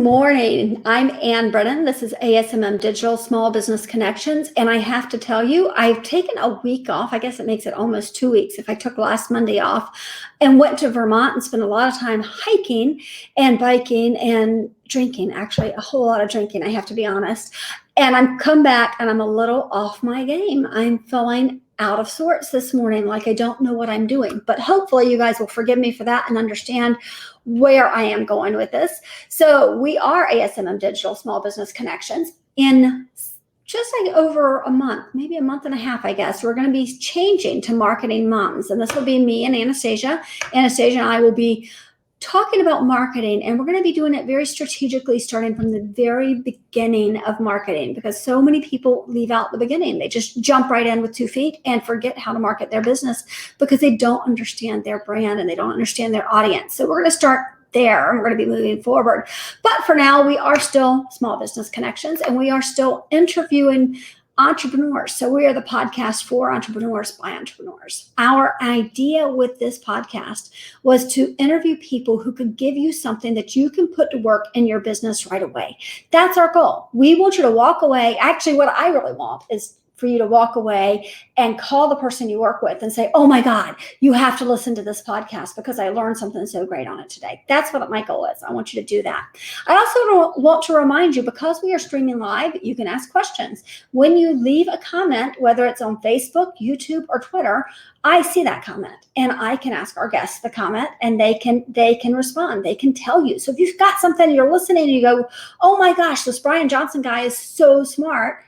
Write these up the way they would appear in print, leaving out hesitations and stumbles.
morning. I'm Ann Brennan. This is ASMM Digital Small Business Connections. And I have to tell you, I've taken a week off. I guess it makes it almost 2 weeks if I took last Monday off and went to Vermont and spent a lot of time hiking and biking and drinking, actually a whole lot of drinking, I have to be honest. And I'm come back and I'm a little off my game. I'm feeling out of sorts this morning, like I don't know what I'm doing, but hopefully you guys will forgive me for that and understand where I am going with this. So we are ASMM Digital Small Business Connections. In just like over a month, maybe a month and a half, I guess, we're going to be changing to Marketing Moms. And this will be me and Anastasia. Anastasia and I will be talking about marketing, and we're going to be doing it very strategically, starting from the very beginning of marketing, because so many people leave out the beginning. They just jump right in with 2 feet and forget how to market their business because they don't understand their brand and they don't understand their audience. So we're going to start there and we're going to be moving forward. But for now, we are still Small Business Connections and we are still interviewing entrepreneurs. So we are the podcast for entrepreneurs by entrepreneurs. Our idea with this podcast was to interview people who could give you something that you can put to work in your business right away. That's our goal. We want you to walk away. Actually, what I really want is for you to walk away and call the person you work with and say, oh my God, you have to listen to this podcast because I learned something so great on it today. That's what my goal is. I want you to do that. I also want to remind you, because we are streaming live, you can ask questions. When you leave a comment, whether it's on Facebook, YouTube, or Twitter, I see that comment and I can ask our guests the comment and they can respond. They can tell you. So if you've got something, you're listening and you go, oh my gosh, this Brian Johnson guy is so smart,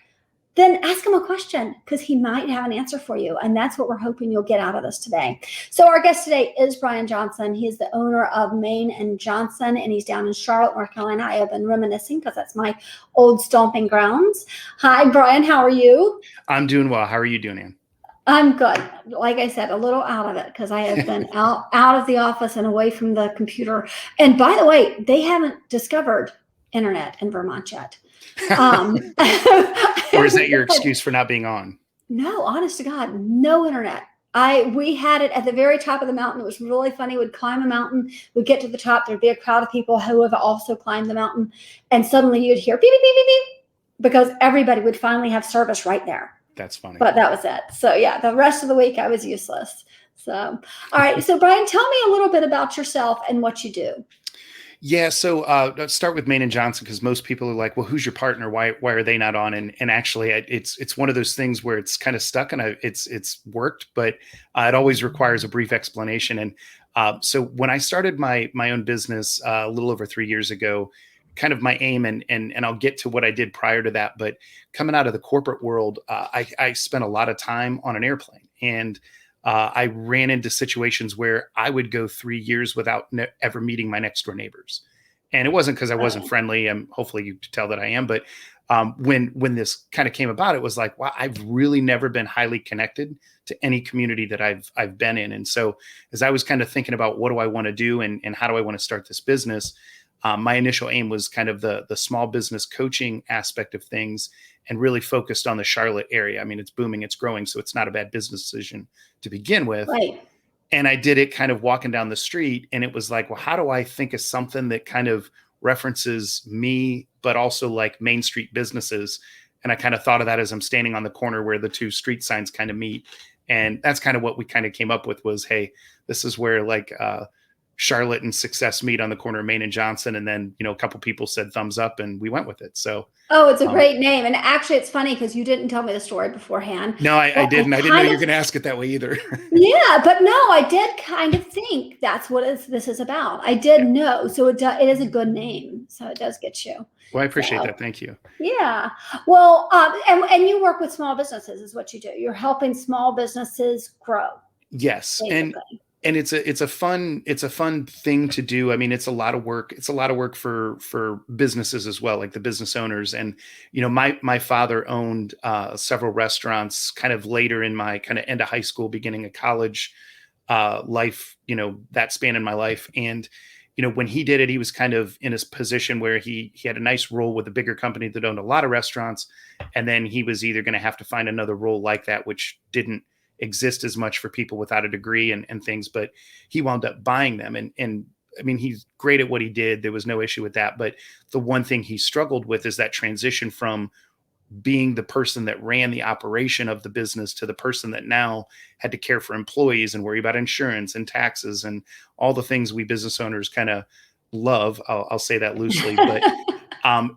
then ask him a question because he might have an answer for you. And that's what we're hoping you'll get out of this today. So our guest today is Brian Johnson. He is the owner of Main & Johnson, and he's down in Charlotte, North Carolina. I have been reminiscing because that's my old stomping grounds. Hi, Brian. How are you? I'm doing well. How are you doing, Ann? I'm good. Like I said, a little out of it because I have been out of the office and away from the computer. And by the way, they haven't discovered internet in Vermont yet. Or is that your excuse for not being on? No, honest to God, no internet. We had it at the very top of the mountain. It was really funny. We'd climb a mountain. We'd get to the top. There'd be a crowd of people who have also climbed the mountain. And suddenly you'd hear beep, beep, beep, beep, beep, because everybody would finally have service right there. That's funny. But that was it. So yeah, the rest of the week I was useless. So, all right. So Brian, tell me a little bit about yourself and what you do. Yeah, so let's start with Main & Johnson, because most people are like, well, who's your partner? Why are they not on? And actually, it's one of those things where it's kind of stuck, and it's worked, but it always requires a brief explanation. And so when I started my own business a little over 3 years ago, kind of my aim, and I'll get to what I did prior to that, but coming out of the corporate world, I spent a lot of time on an airplane, and I ran into situations where I would go 3 years without ever meeting my next door neighbors. And it wasn't because I wasn't friendly. And hopefully you could tell that I am. But when this kind of came about, it was like, wow, I've really never been highly connected to any community that I've been in. And so as I was kind of thinking about what do I want to do and how do I want to start this business, my initial aim was kind of the small business coaching aspect of things, and really focused on the Charlotte area. I mean, it's booming, it's growing, so it's not a bad business decision to begin with. Right. And I did it kind of walking down the street, and it was like, well, how do I think of something that kind of references me, but also like Main Street businesses? And I kind of thought of that as I'm standing on the corner where the two street signs kind of meet. And that's kind of what we kind of came up with was, hey, this is where like Charlotte and Success meet on the corner of Main & Johnson. And then, a couple people said thumbs up and we went with it. So, oh, it's a great name. And actually it's funny because you didn't tell me the story beforehand. No, I didn't. I didn't know you were going to ask it that way either. Yeah, but no, I did kind of think that's what this is about. I did know. So it is a good name. So it does get you. Well, I appreciate that. Thank you. Yeah. Well, and you work with small businesses is what you do. You're helping small businesses grow. Yes. Basically. And it's a fun thing to do. I mean, it's a lot of work. It's a lot of work for businesses as well, like the business owners. And, my father owned several restaurants kind of later in my kind of end of high school, beginning of college life, that span in my life. And, when he did it, he was kind of in his position where he had a nice role with a bigger company that owned a lot of restaurants. And then he was either going to have to find another role like that, which didn't exist as much for people without a degree and things, but he wound up buying them. And I mean, he's great at what he did. There was no issue with that. But the one thing he struggled with is that transition from being the person that ran the operation of the business to the person that now had to care for employees and worry about insurance and taxes and all the things we business owners kind of love. I'll say that loosely, but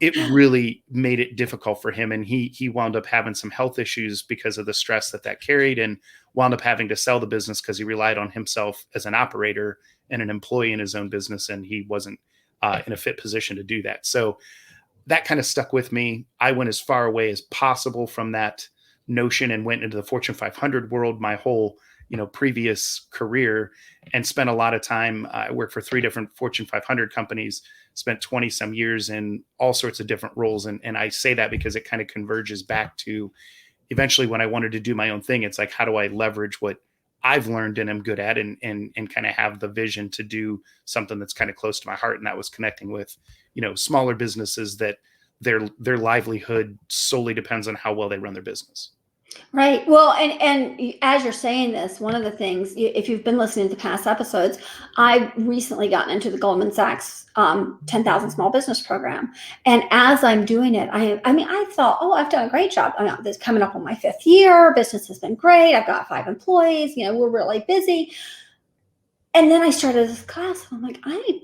it really made it difficult for him. And he wound up having some health issues because of the stress that carried, and wound up having to sell the business because he relied on himself as an operator and an employee in his own business. And he wasn't in a fit position to do that. So that kind of stuck with me. I went as far away as possible from that notion and went into the Fortune 500 world my whole, previous career, and spent a lot of time. I worked for 3 different Fortune 500 companies, spent 20 some years in all sorts of different roles. And I say that because it kind of converges back to eventually when I wanted to do my own thing. It's like, how do I leverage what I've learned and am good at, and kind of have the vision to do something that's kind of close to my heart. And that was connecting with, smaller businesses that their livelihood solely depends on how well they run their business. Right. Well, and as you're saying this, one of the things, if you've been listening to past episodes, I've recently gotten into the Goldman Sachs 10,000 Small Business Program. And as I'm doing it, I thought, oh, I've done a great job. This coming up on my 5th year. Business has been great. I've got 5 employees. We're really busy. And then I started this class, and I'm like, I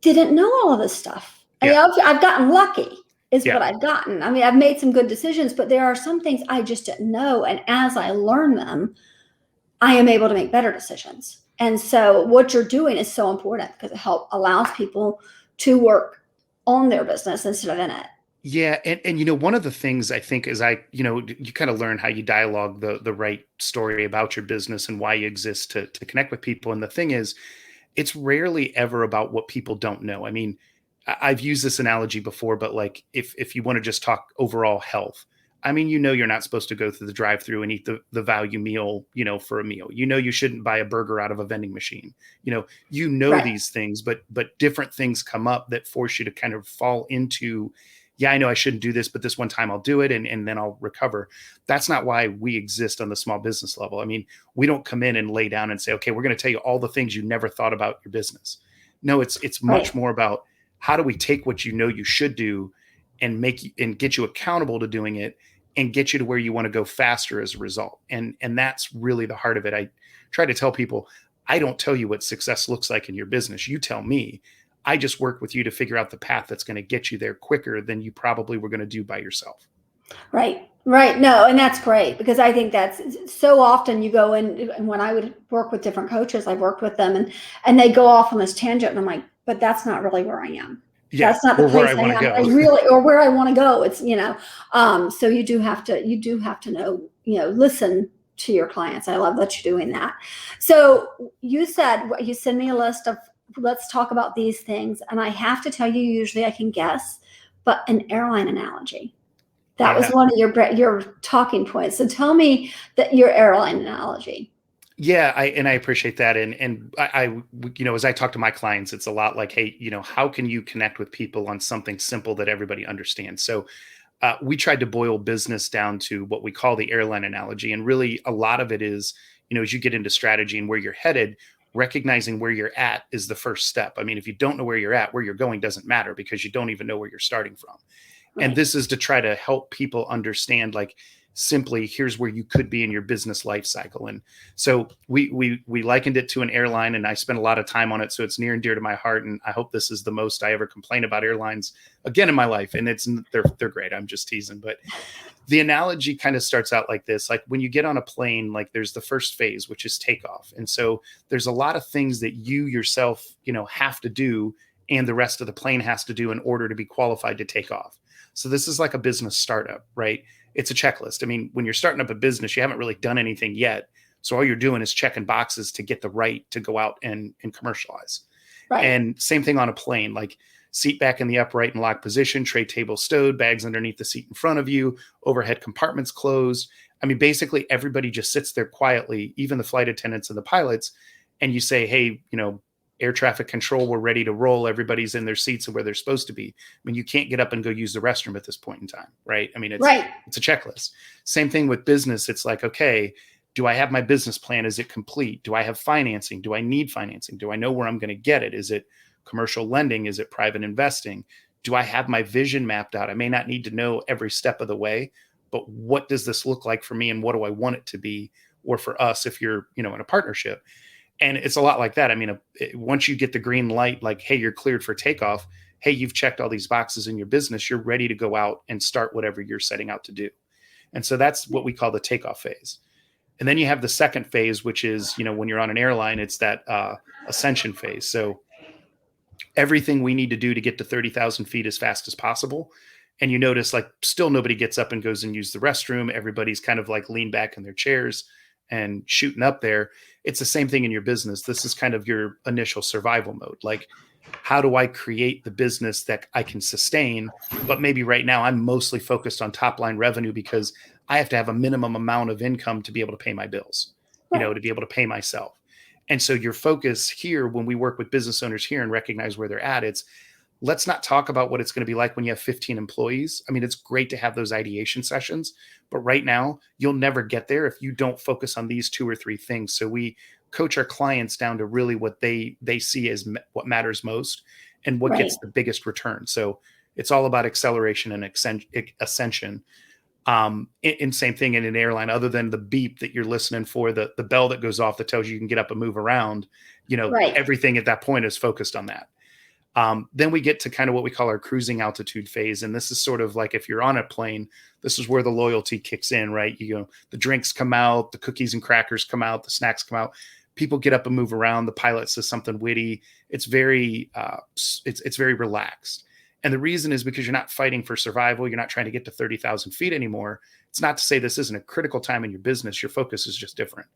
didn't know all of this stuff. Yeah. I've gotten lucky. Is Yeah. what I've gotten. I've made some good decisions, but there are some things I just didn't know. And as I learn them, I am able to make better decisions. And so what you're doing is so important because it allows people to work on their business instead of in it. Yeah. And one of the things I think is you kind of learn how you dialogue the right story about your business and why you exist to connect with people. And the thing is, it's rarely ever about what people don't know. I mean, I've used this analogy before, but like if you want to just talk overall health, I mean, you're not supposed to go through the drive-through and eat the value meal, for a meal. You shouldn't buy a burger out of a vending machine. Right. These things, but different things come up that force you to kind of fall into, yeah, I know I shouldn't do this, but this one time I'll do it and then I'll recover. That's not why we exist on the small business level. I mean, we don't come in and lay down and say, okay, we're going to tell you all the things you never thought about your business. No, it's much more about, how do we take what you should do and get you accountable to doing it and get you to where you want to go faster as a result? And that's really the heart of it. I try to tell people, I don't tell you what success looks like in your business. You tell me. I just work with you to figure out the path that's going to get you there quicker than you probably were going to do by yourself. Right. No, and that's great because I think that's so often you go in, and when I would work with different coaches, I've worked with them and they go off on this tangent and I'm like, but that's not really where I am. Yeah, that's not the place I am. I really, or where I want to go. It's, so you do have to know, listen to your clients. I love that you're doing that. So you said, you send me a list of, let's talk about these things. And I have to tell you, usually I can guess, but an airline analogy. That was one of your talking points. So tell me your airline analogy. Yeah, I appreciate that. And I as I talk to my clients, it's a lot like, hey, how can you connect with people on something simple that everybody understands? So we tried to boil business down to what we call the airline analogy. And really a lot of it is, as you get into strategy and where you're headed, recognizing where you're at is the first step. I mean, if you don't know where you're at, where you're going doesn't matter because you don't even know where you're starting from. Right. And this is to try to help people understand, like, simply, here's where you could be in your business life cycle. And so we likened it to an airline, and I spent a lot of time on it. So it's near and dear to my heart. And I hope this is the most I ever complain about airlines again in my life. And they're great. I'm just teasing. But the analogy kind of starts out like this. Like when you get on a plane, like there's the first phase, which is takeoff. And so there's a lot of things that you yourself, have to do and the rest of the plane has to do in order to be qualified to take off. So this is like a business startup, right? It's a checklist. I mean, when you're starting up a business, you haven't really done anything yet. So all you're doing is checking boxes to get the right to go out and commercialize. Right. And same thing on a plane, like seat back in the upright and locked position, tray table stowed, bags underneath the seat in front of you, overhead compartments closed. I mean, basically everybody just sits there quietly, even the flight attendants and the pilots. And you say, hey, air traffic control, we're ready to roll. Everybody's in their seats and where they're supposed to be. I mean, you can't get up and go use the restroom at this point in time, right? I mean, it's a checklist. Same thing with business. It's like, okay, Do I have my business plan? Is it complete? Do I have financing? Do I need financing? Do I know where I'm going to get it? Is it commercial lending? Is it private investing? Do I have my vision mapped out? I may not need to know every step of the way, but what does this look like for me and what do I want it to be? Or for us, if you're, in a partnership. And it's a lot like that. I mean, once you get the green light, like, hey, you're cleared for takeoff. Hey, you've checked all these boxes in your business. You're ready to go out and start whatever you're setting out to do. And so that's what we call the takeoff phase. And then you have the second phase, which is, when you're on an airline, it's that ascension phase. So everything we need to do to get to 30,000 feet as fast as possible. And you notice like still nobody gets up and goes and use the restroom. Everybody's kind of like leaned back in their chairs and shooting up there. It's the same thing in your business. This is kind of your initial survival mode. Like, how do I create the business that I can sustain? But maybe right now I'm mostly focused on top line revenue because I have to have a minimum amount of income to be able to pay my bills, to be able to pay myself. And so your focus here, when we work with business owners here and recognize where they're at, it's let's not talk about what it's going to be like when you have 15 employees. I mean, it's great to have those ideation sessions, but right now you'll never get there if you don't focus on these 2 or 3 things. So we coach our clients down to really what they see as what matters most and what gets the biggest return. So it's all about acceleration and ascension. And same thing in an airline, other than the beep that you're listening for, the bell that goes off that tells you can get up and move around, everything at that point is focused on that. Then we get to kind of what we call our cruising altitude phase. And this is sort of like if you're on a plane, this is where the loyalty kicks in, right? The drinks come out, the cookies and crackers come out, the snacks come out. People get up and move around. The pilot says something witty. It's very, it's very relaxed. And the reason is because you're not fighting for survival. You're not trying to get to 30,000 feet anymore. It's not to say this isn't a critical time in your business. Your focus is just different.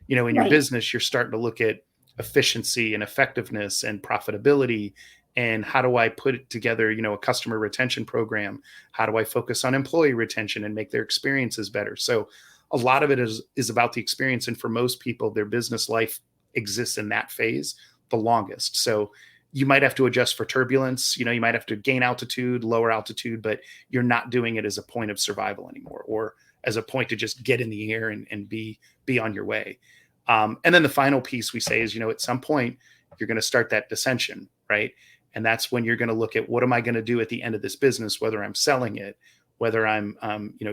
In your business, you're starting to look at efficiency and effectiveness and profitability. And how do I put it together, a customer retention program? How do I focus on employee retention and make their experiences better? So a lot of it is about the experience. And for most people, their business life exists in that phase the longest. So you might have to adjust for turbulence. You might have to gain altitude, lower altitude, but you're not doing it as a point of survival anymore, or as a point to just get in the air and be on your way. And then the final piece we say is, at some point you're going to start that dissension, right? And that's when you're going to look at what am I going to do at the end of this business, whether I'm selling it, whether I'm,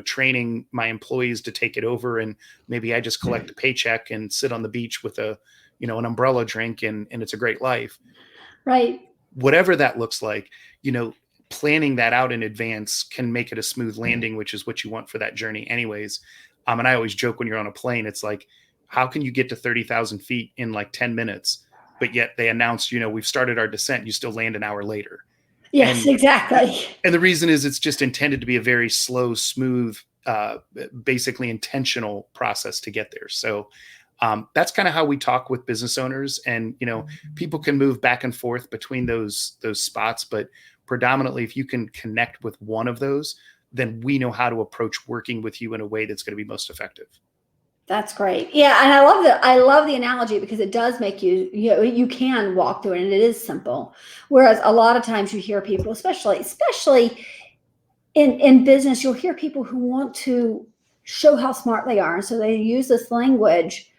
training my employees to take it over, and maybe I just collect a paycheck and sit on the beach with an umbrella drink and it's a great life. Right. Whatever that looks like, planning that out in advance can make it a smooth landing, which is what you want for that journey anyways. And I always joke when you're on a plane, it's like, how can you get to 30,000 feet in like 10 minutes? But yet they announced, we've started our descent. You still land an hour later. Yes, exactly. And the reason is it's just intended to be a very slow, smooth, basically intentional process to get there. So that's kind of how we talk with business owners, and people can move back and forth between those spots, but predominantly if you can connect with one of those, then we know how to approach working with you in a way that's going to be most effective. That's great. Yeah, and I love the analogy because it does make you can walk through it and it is simple. Whereas a lot of times you hear people, especially in business, you'll hear people who want to show how smart they are, and so they use this language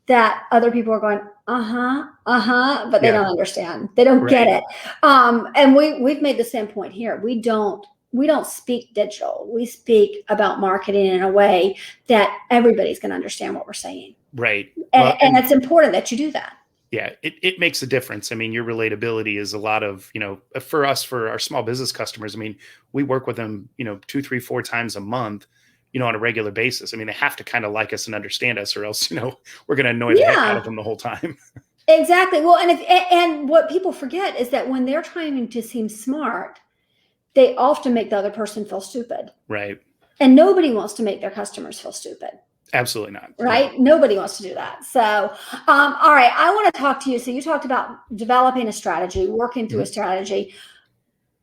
that other people are going, but they don't understand. They don't get it. And we've made the same point here. We don't speak digital. We speak about marketing in a way that everybody's going to understand what we're saying. Right. And it's important that you do that. Yeah, it makes a difference. I mean, your relatability is a lot of, for us, for our small business customers, I mean, we work with them, 2, 3, 4 times a month, on a regular basis. I mean, they have to kind of like us and understand us, or else, we're going to annoy the heck out of them the whole time. Exactly. Well, and what people forget is that when they're trying to seem smart, they often make the other person feel stupid. Right. And nobody wants to make their customers feel stupid. Absolutely not. Right. No. Nobody wants to do that. So, all right. I want to talk to you. So you talked about developing a strategy, working through a strategy,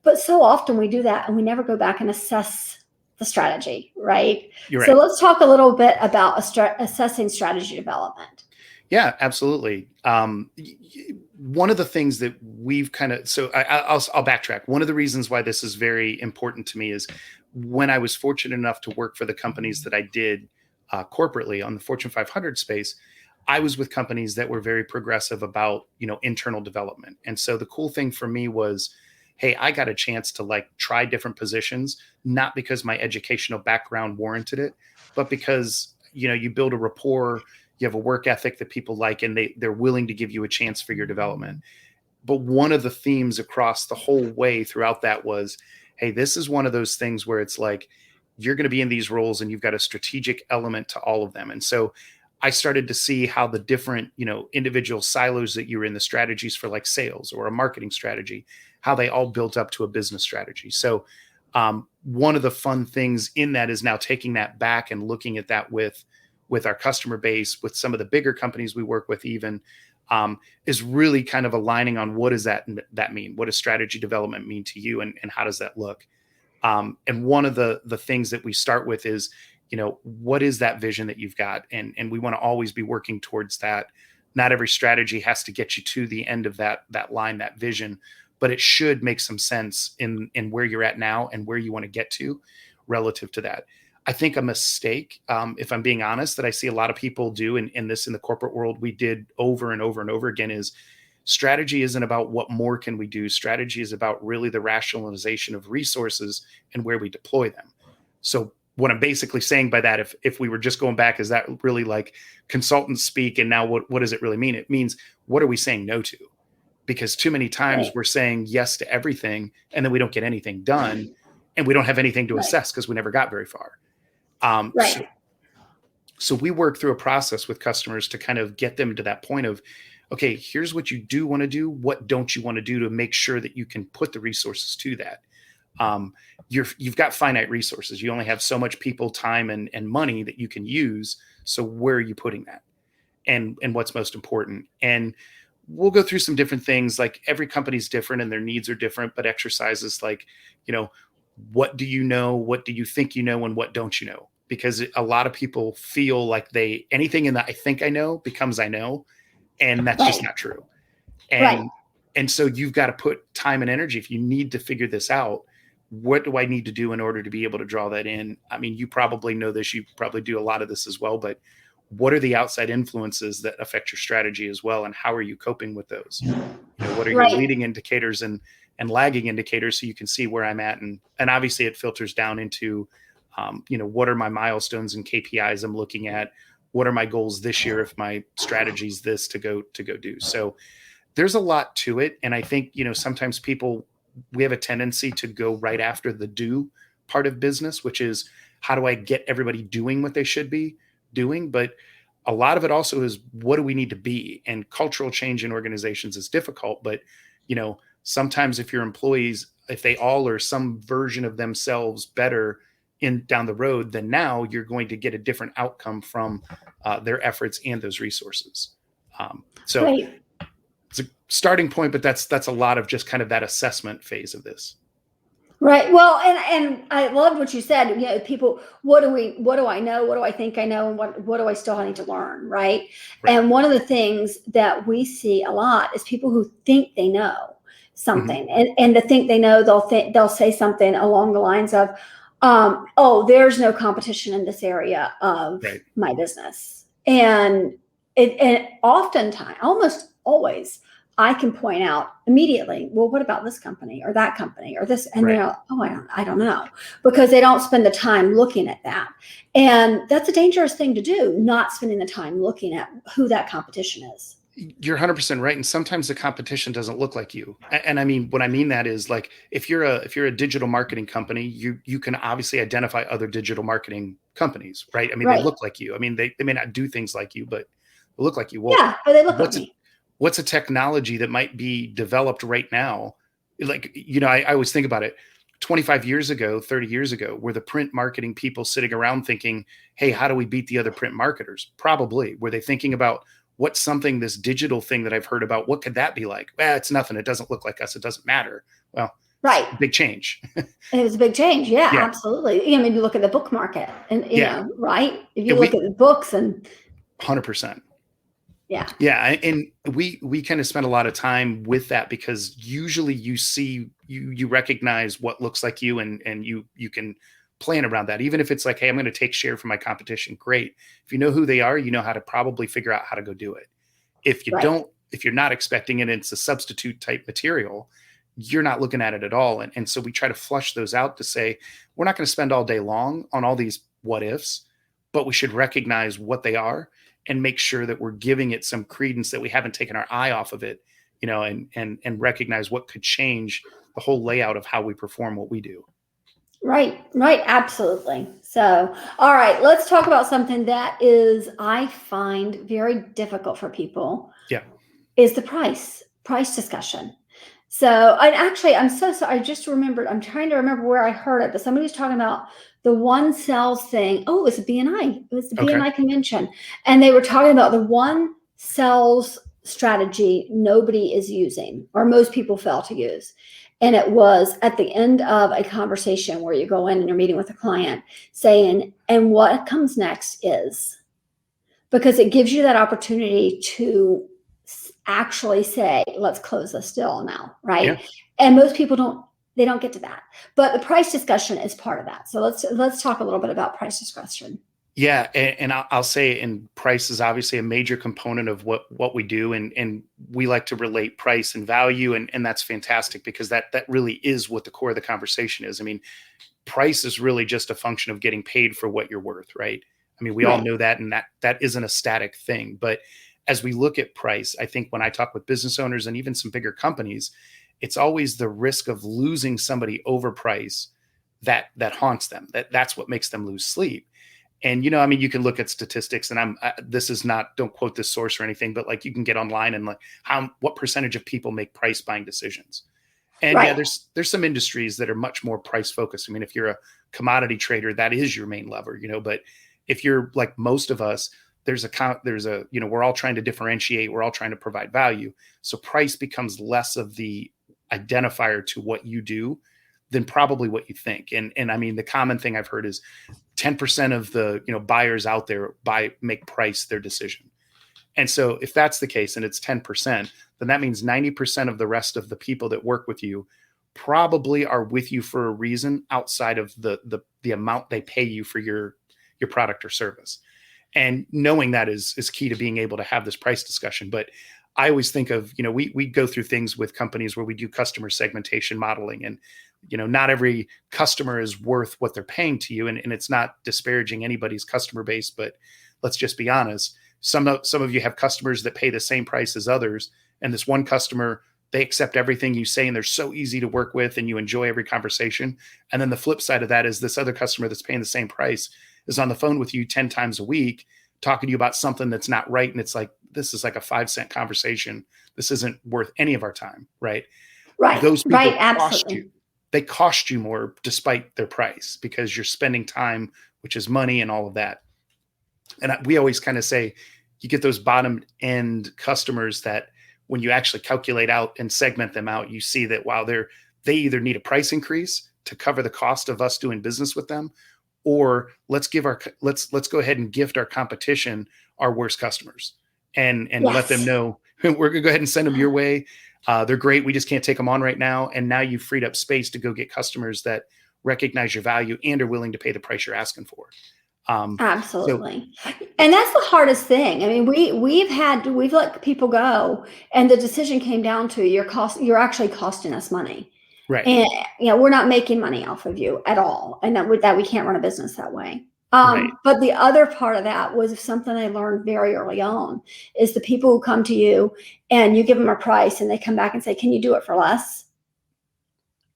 but so often we do that and we never go back and assess the strategy. Right. You're so right. Let's talk a little bit about assessing strategy development. Yeah, absolutely. One of the things that we've I'll backtrack. One of the reasons why this is very important to me is when I was fortunate enough to work for the companies that I did, corporately on the Fortune 500 space, I was with companies that were very progressive about, internal development. And so the cool thing for me was, hey, I got a chance to like try different positions, not because my educational background warranted it, but because, you build a rapport, you have a work ethic that people like, and they're willing to give you a chance for your development. But one of the themes across the whole way throughout that was, hey, this is one of those things where it's like, you're going to be in these roles and you've got a strategic element to all of them. And so I started to see how the different, individual silos that you're in, the strategies for like sales or a marketing strategy, how they all built up to a business strategy. So one of the fun things in that is now taking that back and looking at that with our customer base, with some of the bigger companies we work with even, is really kind of aligning on what does that mean? What does strategy development mean to you? And how does that look? And one of the things that we start with is, what is that vision that you've got? And we want to always be working towards that. Not every strategy has to get you to the end of that line, that vision, but it should make some sense in where you're at now and where you want to get to relative to that. I think a mistake, if I'm being honest, that I see a lot of people do in the corporate world, we did over and over and over again, is strategy isn't about what more can we do. Strategy is about really the rationalization of resources and where we deploy them. So what I'm basically saying by that, if we were just going back, is that really like consultant speak? And now what does it really mean? It means, what are we saying no to? Because too many times we're saying yes to everything and then we don't get anything done and we don't have anything to assess because we never got very far. So we work through a process with customers to kind of get them to that point of, okay, here's what you do want to do. What don't you want to do to make sure that you can put the resources to that? You've got finite resources. You only have so much people, time, and money that you can use. So where are you putting that? And what's most important? And we'll go through some different things. Like every company's different and their needs are different, but exercises like, what do you know? What do you think you know? And what don't you know? Because a lot of people feel like anything in the I think I know becomes I know. And that's just not true. And so you've got to put time and energy. If you need to figure this out, what do I need to do in order to be able to draw that in? I mean, you probably know this, you probably do a lot of this as well, but what are the outside influences that affect your strategy as well? And how are you coping with those? What are your leading indicators and lagging indicators so you can see where I'm at? And obviously it filters down into, what are my milestones and KPIs I'm looking at? What are my goals this year if my strategy is this to go do? So there's a lot to it. And I think, sometimes we have a tendency to go right after the do part of business, which is how do I get everybody doing what they should be doing? But a lot of it also is, what do we need to be? And cultural change in organizations is difficult, but sometimes if your employees, if they all are some version of themselves better down the road, then now you're going to get a different outcome from their efforts and those resources. It's a starting point, but that's a lot of just kind of that assessment phase of this. Right. Well, and I loved what you said. People, what do I know? What do I think I know? And what do I still need to learn? Right. And one of the things that we see a lot is people who think they know something, and to think they know, they'll say something along the lines of, oh, there's no competition in this area of my business. And oftentimes, almost always, I can point out immediately, well, what about this company or that company or this? And they're like, oh, I don't know, because they don't spend the time looking at that. And that's a dangerous thing to do, not spending the time looking at who that competition is. You're 100% right. And sometimes the competition doesn't look like you. And I mean, what I mean that is, like, if you're a digital marketing company, you can obviously identify other digital marketing companies, right? I mean, they look like you. I mean, they may not do things like you, but they look like you. Well, yeah, but they look like me. What's a technology that might be developed right now? Like, I always think about it. 25 years ago, 30 years ago, were the print marketing people sitting around thinking, hey, how do we beat the other print marketers? Probably. Were they thinking about what's something, this digital thing that I've heard about, what could that be like? Well, it's nothing. It doesn't look like us. It doesn't matter. Well, it's a big change. It was a big change. Yeah, absolutely. I mean, you look at the book market and, right? If you look at the books and 100%. Yeah. Yeah. And we kind of spend a lot of time with that, because usually you see, you recognize what looks like you, and you can plan around that. Even if it's like, hey, I'm going to take share from my competition. Great. If you know who they are, you know how to probably figure out how to go do it. If you Right. don't, if you're not expecting it, and it's a substitute type material, you're not looking at it at all. And so we try to flush those out to say, we're not going to spend all day long on all these what ifs, but we should recognize what they are and make sure that we're giving it some credence, that we haven't taken our eye off of it, and recognize what could change the whole layout of how we perform what we do. Right, absolutely. So, all right, let's talk about something that I find very difficult for people. Yeah. Is the price discussion. So, I'm so sorry. I just remembered, I'm trying to remember where I heard it, but somebody was talking about the one sells thing. Oh, it was a BNI. It was the BNI convention. And they were talking about the one sells strategy nobody is using, or most people fail to use. And it was at the end of a conversation where you go in and you're meeting with a client saying, and what comes next is, because it gives you that opportunity to actually say, let's close this deal now, right? Yeah. And most people don't get to that. But the price discussion is part of that. So let's talk a little bit about price discussion. Yeah, and I'll say, and price is obviously a major component of what we do, and we like to relate price and value, and that's fantastic, because that really is what the core of the conversation is. I mean, price is really just a function of getting paid for what you're worth, right? I mean, we all know that, and that isn't a static thing. But as we look at price, I think when I talk with business owners and even some bigger companies, it's always the risk of losing somebody over price that haunts them. That's what makes them lose sleep. And, I mean, you can look at statistics, and this is not, don't quote this source or anything, but like you can get online and like what percentage of people make price buying decisions. And yeah, there's some industries that are much more price focused. I mean, if you're a commodity trader, that is your main lever, but if you're like most of us, we're all trying to differentiate. We're all trying to provide value. So price becomes less of the identifier to what you do than probably what you think. And I mean, the common thing I've heard is 10% of the buyers out there make price their decision. And so if that's the case, and it's 10%, then that means 90% of the rest of the people that work with you probably are with you for a reason outside of the amount they pay you for your product or service. And knowing that is key to being able to have this price discussion. But I always think of, we go through things with companies where we do customer segmentation modeling, and not every customer is worth what they're paying to you. And it's not disparaging anybody's customer base, but let's just be honest. Some of you have customers that pay the same price as others. And this one customer, they accept everything you say, and they're so easy to work with, and you enjoy every conversation. And then the flip side of that is this other customer that's paying the same price is on the phone with you 10 times a week, talking to you about something that's not right. And it's like, this is like a 5-cent conversation. This isn't worth any of our time. Right. Right. Those people Absolutely. you. They cost you more despite their price, because you're spending time, which is money and all of that. And we always kind of say, you get those bottom end customers that when you actually calculate out and segment them out, you see that while they either need a price increase to cover the cost of us doing business with them, or let's go ahead and gift our competition our worst customers and let them know we're going to go ahead and send them your way. They're great. We just can't take them on right now. And now you've freed up space to go get customers that recognize your value and are willing to pay the price you're asking for. Absolutely. And that's the hardest thing. I mean, we've let people go, and the decision came down to you're actually costing us money. Right. And we're not making money off of you at all. And that we can't run a business that way. Right. But the other part of that was something I learned very early on, is the people who come to you and you give them a price and they come back and say, can you do it for less?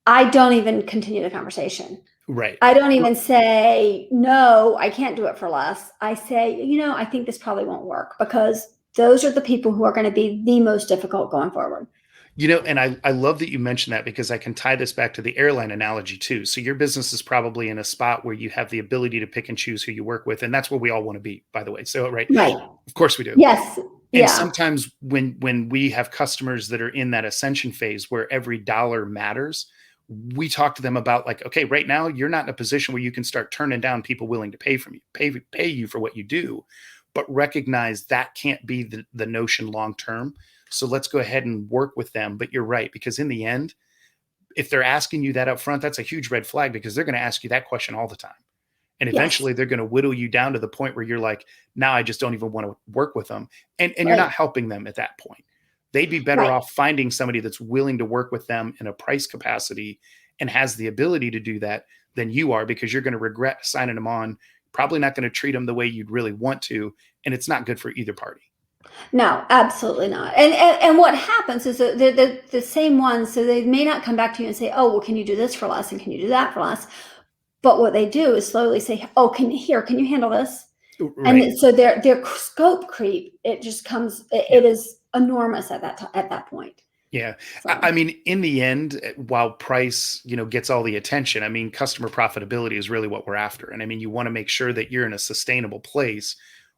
I don't even continue the conversation. Right. I don't even say, no, I can't do it for less. I say, I think this probably won't work, because those are the people who are going to be the most difficult going forward. And I love that you mentioned that, because I can tie this back to the airline analogy too. So your business is probably in a spot where you have the ability to pick and choose who you work with. And that's where we all want to be, by the way. So, right. Of course we do. Yes. And sometimes when we have customers that are in that ascension phase where every dollar matters, we talk to them about like, okay, right now you're not in a position where you can start turning down people willing to pay you for what you do, but recognize that can't be the notion long term. So let's go ahead and work with them. But you're right, because in the end, if they're asking you that up front, that's a huge red flag, because they're going to ask you that question all the time. And Yes. eventually they're going to whittle you down to the point where you're like, now I just don't even want to work with them. And you're Right. not helping them at that point. They'd be better Right. off finding somebody that's willing to work with them in a price capacity and has the ability to do that than you are, because you're going to regret signing them on. Probably not going to treat them the way you'd really want to. And it's not good for either party. No, absolutely not. And what happens is that the same ones, so they may not come back to you and say, oh, well, can you do this for less? And can you do that for less? But what they do is slowly say, oh, can you handle this? Right. And so their scope creep, it just comes, it is enormous at that point. Yeah. So, I mean, in the end, while price, gets all the attention, I mean, customer profitability is really what we're after. And I mean, you want to make sure that you're in a sustainable place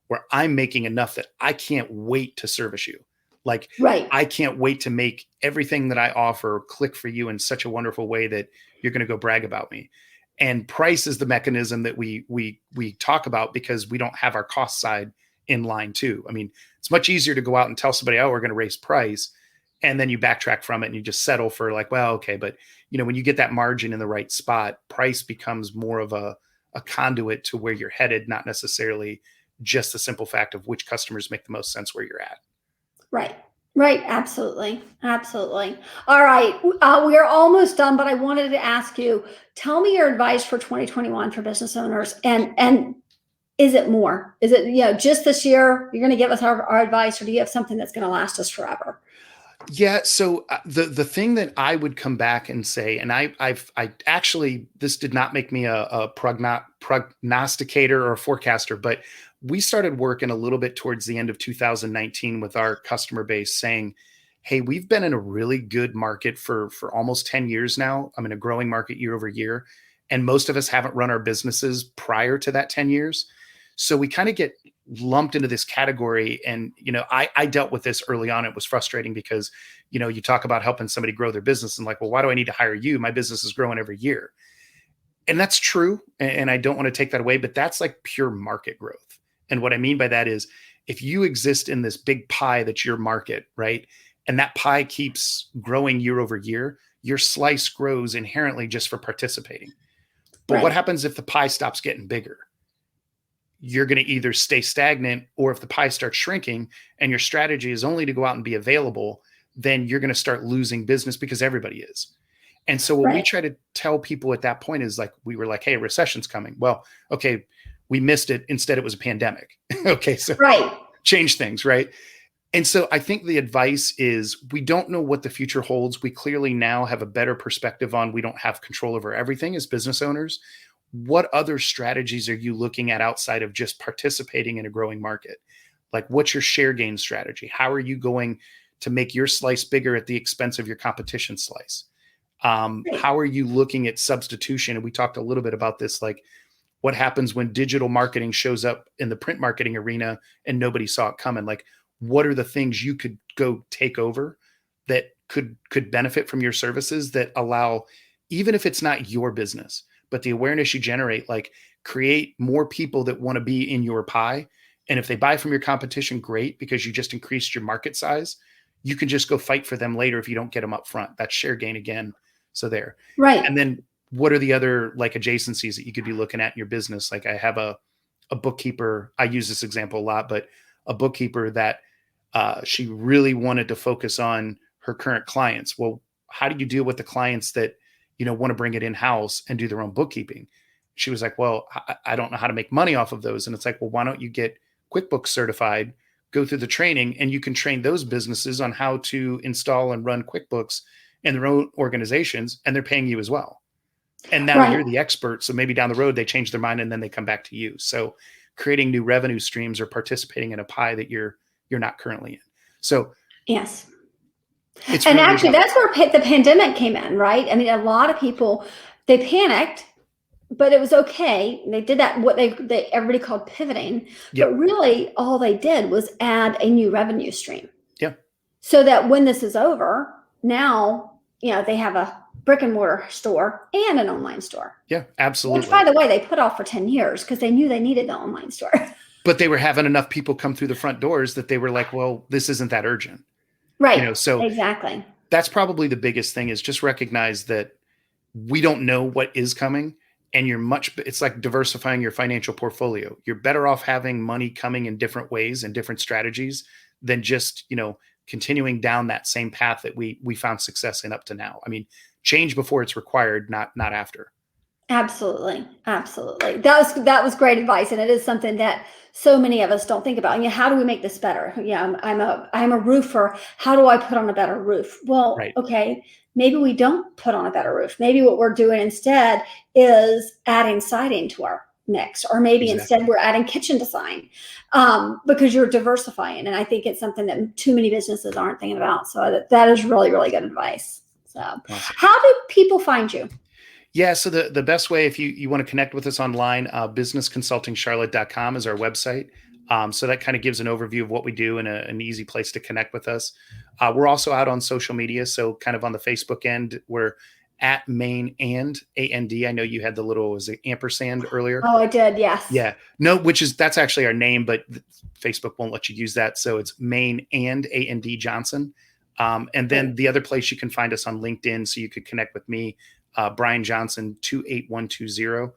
where I'm making enough that I can't wait to service you. Like, right. I can't wait to make everything that I offer click for you in such a wonderful way that you're going to go brag about me. And price is the mechanism that we talk about, because we don't have our cost side in line too. I mean, it's much easier to go out and tell somebody, oh, we're going to raise price, and then you backtrack from it and you just settle for like, well, okay. But when you get that margin in the right spot, price becomes more of a conduit to where you're headed, not necessarily just the simple fact of which customers make the most sense where you're at. Right. Right. Absolutely. Absolutely. All right. We are almost done, but I wanted to ask you, tell me your advice for 2021 for business owners. And is it more? Is it, just this year, you're going to give us our advice, or do you have something that's going to last us forever? Yeah. So the thing that I would come back and say, and I actually, this did not make me a prognosticator or a forecaster, but we started working a little bit towards the end of 2019 with our customer base, saying, hey, we've been in a really good market for almost 10 years now. I'm in a growing market year over year. And most of us haven't run our businesses prior to that 10 years. So we kind of get lumped into this category. And, I dealt with this early on. It was frustrating because, you talk about helping somebody grow their business and like, well, why do I need to hire you? My business is growing every year. And that's true. And I don't want to take that away, but that's like pure market growth. And what I mean by that is, if you exist in this big pie that's your market, right? And that pie keeps growing year over year, your slice grows inherently just for participating. But what Right. happens if the pie stops getting bigger? You're going to either stay stagnant, or if the pie starts shrinking and your strategy is only to go out and be available, then you're going to start losing business, because everybody is. And so what we Right. try to tell people at that point is like, we were like, hey, recession's coming. Well, okay, we missed it. Instead, it was a pandemic. Okay, so Right. change things, right? And so I think the advice is, we don't know what the future holds. We clearly now have a better perspective on, we don't have control over everything as business owners. What other strategies are you looking at outside of just participating in a growing market? Like, what's your share gain strategy? How are you going to make your slice bigger at the expense of your competition slice? Right. How are you looking at substitution? And we talked a little bit about this, like what happens when digital marketing shows up in the print marketing arena and nobody saw it coming? Like, what are the things you could go take over that could benefit from your services, that allow, even if it's not your business, but the awareness you generate, like create more people that want to be in your pie. And if they buy from your competition, great, because you just increased your market size. You can just go fight for them later if you don't get them up front. That's share gain again. So there. Right. And then what are the other like adjacencies that you could be looking at in your business? Like, I have a bookkeeper. I use this example a lot, but a bookkeeper that she really wanted to focus on her current clients. Well, how do you deal with the clients that, want to bring it in-house and do their own bookkeeping? She was like, well, I don't know how to make money off of those. And it's like, well, why don't you get QuickBooks certified, go through the training, and you can train those businesses on how to install and run QuickBooks in their own organizations, and they're paying you as well. And now you're Right. the expert. So maybe down the road, they change their mind and then they come back to you. So creating new revenue streams or participating in a pie that you're not currently in. So Yes. it's And really actually, about, that's where the pandemic came in, right? I mean, a lot of people, they panicked, but it was okay. They did that, what they everybody called pivoting, but yep. really all they did was add a new revenue stream. Yeah. So that when this is over, now, they have a brick and mortar store and an online store, Yeah, which, absolutely. by the way, they put off for 10 years because they knew they needed the online store. But they were having enough people come through the front doors that they were like, well, this isn't that urgent. Right. So Exactly. That's probably the biggest thing, is just recognize that we don't know what is coming, and it's like diversifying your financial portfolio. You're better off having money coming in different ways and different strategies than just, continuing down that same path that we found success in up to now. I mean, change before it's required, not after. Absolutely. Absolutely. That was great advice. And it is something that so many of us don't think about. How do we make this better? Yeah, I'm a roofer. How do I put on a better roof? Well, Right. okay, maybe we don't put on a better roof. Maybe what we're doing instead is adding siding to our mix, or maybe Exactly. instead we're adding kitchen design, because you're diversifying. And I think it's something that too many businesses aren't thinking about. So that is really, really good advice. So Awesome. how do people find you? Yeah. So the best way, if you want to connect with us online, businessconsultingcharlotte.com is our website. So that kind of gives an overview of what we do and an easy place to connect with us. We're also out on social media. So kind of on the Facebook end, we're at Main and AND. I know you had the little, was it ampersand earlier? Oh, I did. Yes. Yeah. No, that's actually our name, but Facebook won't let you use that. So it's Main and AND Johnson. And then the other place you can find us on LinkedIn, so you could connect with me, Brian Johnson 28120,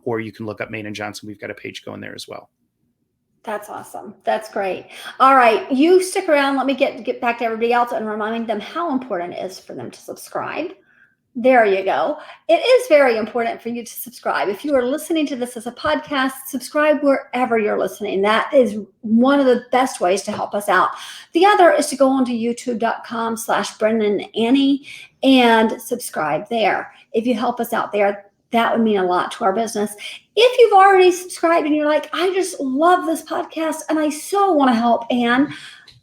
or you can look up Main and Johnson. We've got a page going there as well. That's awesome. That's great. All right, you stick around. Let me get back to everybody else and reminding them how important it is for them to subscribe. There you go. It is very important for you to subscribe. If you are listening to this as a podcast, subscribe wherever you're listening. That is one of the best ways to help us out. The other is to go onto youtube.com/Brendan and Annie and subscribe there. If you help us out there, that would mean a lot to our business. If you've already subscribed and you're like, I just love this podcast and I so want to help Ann,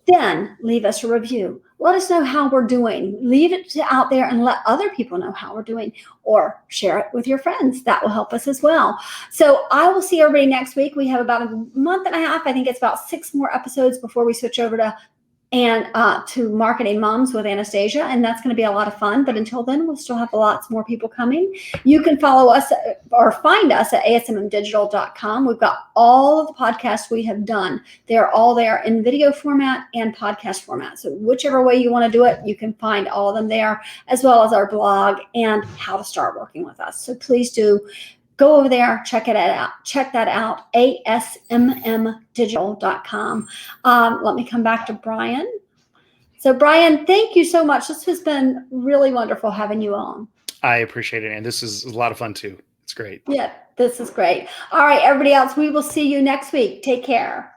then leave us a review. Let us know how we're doing. Leave it out there and let other people know how we're doing, or share it with your friends. That will help us as well. So I will see everybody next week. We have about a month and a half. I think it's about 6 more episodes before we switch over to marketing moms with Anastasia, and that's going to be a lot of fun. But until then, we'll still have lots more people coming. You can follow us or find us at asmmdigital.com. We've got all of the podcasts we have done. They're all there in video format and podcast format. So whichever way you want to do it, you can find all of them there, as well as our blog and how to start working with us. So please do go over there, check that out, asmmdigital.com. Let me come back to Brian. So Brian, thank you so much. This has been really wonderful having you on. I appreciate it, and this is a lot of fun too. It's great. Yeah, this is great. All right, everybody else, we will see you next week. Take care.